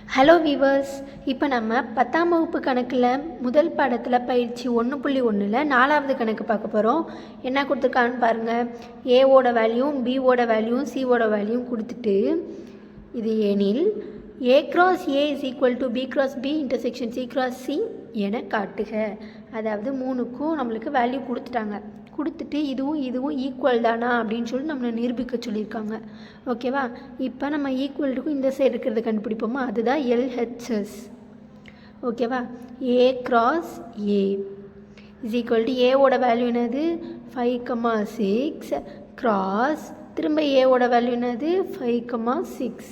Hello viewers, இப்போ நம்ம 10ஆம் வகுப்பு கணக்கில் முதல் பாடத்தில் பயிற்சி 1.1ல் 4வது கணக்கு பார்க்க போகிறோம். என்ன கொடுத்துருக்கான்னு பாருங்கள். ஏவோட வேல்யூவும் பிஓட வேல்யூவும் சிஓட வேல்யூவும் கொடுத்துட்டு, இது எனில் A cross A is equal to B cross B intersection C cross C என காட்டுக. அதாவது 3க்கும் நம்மளுக்கு வேல்யூ கொடுத்துட்டு இதுவும் ஈக்குவல் தானா அப்படின்னு சொல்லி நம்மளை நிரூபிக்க சொல்லியிருக்காங்க. ஓகேவா? இப்போ நம்ம ஈக்குவல்ட்டுக்கும் இந்த சைடு இருக்கிறத கண்டுபிடிப்போமா, அதுதான் எல்ஹெச்எஸ். ஓகேவா? ஏ cross A is equal to ஏவோட வேல்யூ என்னது 5,6 கிராஸ் திரும்ப ஏவோட வேல்யூ என்னது 5,6.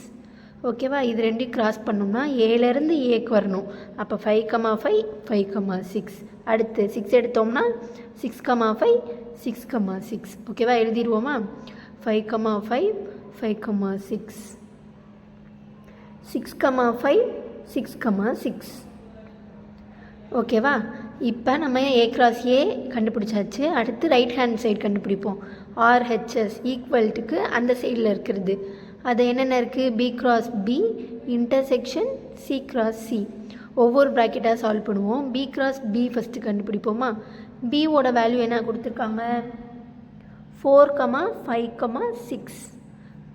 ஓகேவா? இது ரெண்டையும் கிராஸ் பண்ணோம்னா ஏலேருந்து ஏக்கு வரணும். அப்போ 5,5 5,6. அடுத்து 6 எடுத்தோம்னா 6,5 6,6. ஓகேவா? எழுதிடுவோமா? 5,5 5,6 6,5 6,6. ஓகேவா? இப்போ நம்ம ஏ கிராஸ் ஏ கண்டுபிடிச்சாச்சு. அடுத்து ரைட் ஹேண்ட் சைடு கண்டுபிடிப்போம். ஆர்ஹெச்எஸ் ஈக்குவல்ட்டுக்கு அந்த சைடில் இருக்கிறது அது என்னென்ன இருக்குது, B cross B intersection C cross C. ஒவ்வொரு ப்ராக்கெட்டாக சால்வ் பண்ணுவோம். பி கிராஸ் பி ஃபஸ்ட்டு கண்டுபிடிப்போமா. பியோட வேல்யூ என்ன கொடுத்துருக்காங்க 4,5,6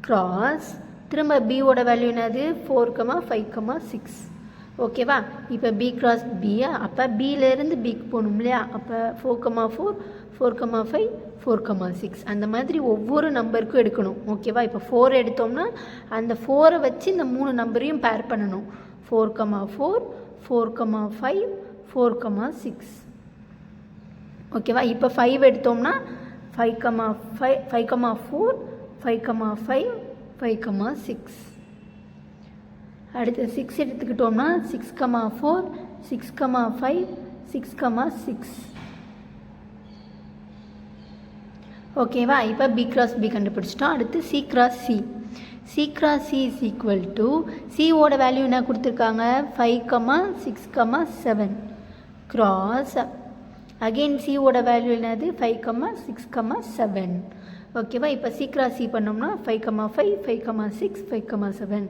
கிராஸ் திரும்ப பியோட வேல்யூ என்னது 4,5,6. ஓகேவா? இப்போ பி கிராஸ் பியா, அப்போ பியிலேருந்து பிக்கு போகணும் இல்லையா? அப்போ 4,4 4,5 4,6 அந்த மாதிரி ஒவ்வொரு நம்பருக்கும் எடுக்கணும். ஓகேவா? இப்போ 4 எடுத்தோம்னா அந்த 4 வச்சு இந்த 3 நம்பரையும் பேர் பண்ணணும். 4,4 4,5 4,6. ஓகேவா? இப்போ 5 எடுத்தோம்னா 5,4 5,5 5,6. அடுத்து 6 எடுத்துக்கிட்டோம்னா 6,4 6,5 6,6. ஓகேவா? இப்போ பி கிராஸ் பி கண்டுபிடிச்சிட்டோம். அடுத்து C cross C. C cross C is equal to சிஓட வேல்யூ என்ன கொடுத்துருக்காங்க 5,6,7 கிராஸ் அகெயின் சிஓட வேல்யூ என்னது 5,6,7. ஓகேவா? இப்போ சி கிராஸ் சி பண்ணோம்னா 5,5 5,6 5,7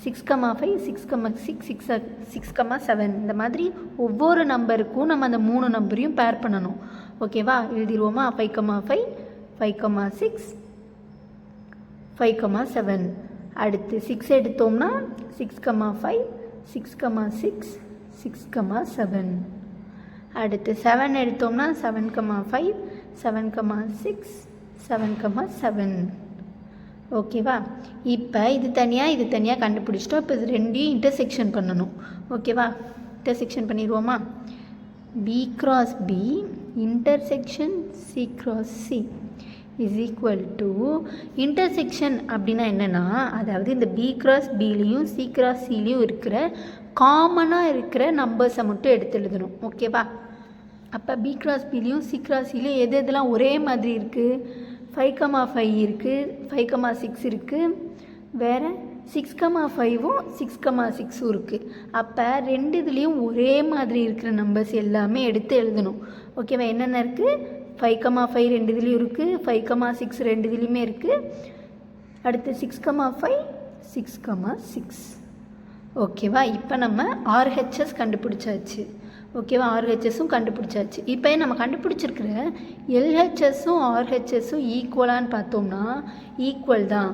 6,5 6,6 6,7. இந்த மாதிரி ஒவ்வொரு நம்பருக்கும் நம்ம அந்த 3 நம்பரையும் பேர் பண்ணணும். ஓகேவா? எழுதிடுவோமா? 5,5 5,6 5,7. அடுத்து 6 எடுத்தோம்னா 6,5 6,6 6,7. அடுத்து 7 எடுத்தோம்னா 7,5 7,6 7,7. ஓகேவா? இப்போ இது தனியாக கண்டுபிடிச்சிட்டோம். இப்போ இது ரெண்டையும் இன்டர்செக்ஷன் பண்ணணும். ஓகேவா? இன்டர்செக்ஷன் பண்ணிடுவோமா. B cross B intersection C cross C is equal to intersection அப்படின்னா என்னென்னா, அதாவது இந்த பி கிராஸ் பிலையும் சி கிராஸ் சிலையும் இருக்கிற காமனாக இருக்கிற நம்பர்ஸை மட்டும் எடுத்து எழுதணும். ஓகேவா? அப்போ பி கிராஸ் பிலையும் சி கிராஸ் சிலையும் எதெல்லாம் ஒரே மாதிரி இருக்குது 5,5 இருக்குது 5,6 இருக்குது, வேறு 6,5ம் 6,6ம் இருக்குது. அப்போ ரெண்டு இதுலேயும் ஒரே மாதிரி இருக்கிற நம்பர்ஸ் எல்லாமே எடுத்து எழுதணும். ஓகேவா? என்னென்ன இருக்குது 5,5 ரெண்டு இதுலேயும் இருக்குது, 5,6 ரெண்டு இதுலேயுமே இருக்குது. அடுத்து 6,5 6,6. ஓகேவா? இப்போ நம்ம ஆர்ஹெச்எஸ் கண்டுபிடிச்சாச்சு. ஓகேவா? ஆர்ஹெச்எஸும் கண்டுபிடிச்சாச்சு. இப்போ நம்ம கண்டுபிடிச்சிருக்கிற எல்ஹெச்எஸும் ஆர்ஹெச்எஸும் ஈக்குவலான்னு பார்த்தோம்னா ஈக்குவல் தான்.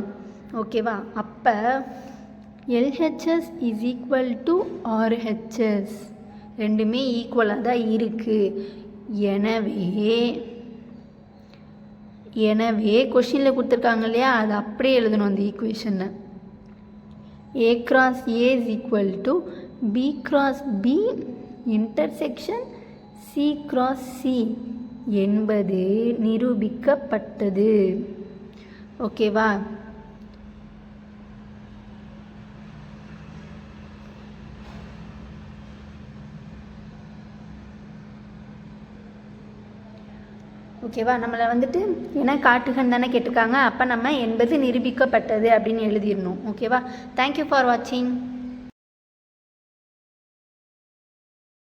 ஓகேவா? அப்போ LHS is equal to RHS ரெண்டுமே ஈக்குவலாக தான் இருக்குது. எனவே கொஷினில் கொடுத்துருக்காங்க இல்லையா, அது அப்படியே எழுதணும் அந்த ஈக்குவேஷனை. A cross A is equal to B cross B intersection C cross C என்பது நிரூபிக்கப்பட்டது. ஓகேவா? ஓகேவா? நம்மளை வந்துட்டு என்ன காட்டுகன்னு தானே கேட்டிருக்காங்க. அப்போ நம்ம என்பது நிரூபிக்கப்பட்டது அப்படின்னு எழுதிடணும். ஓகேவா? தேங்க்யூ ஃபார் வாட்சிங்.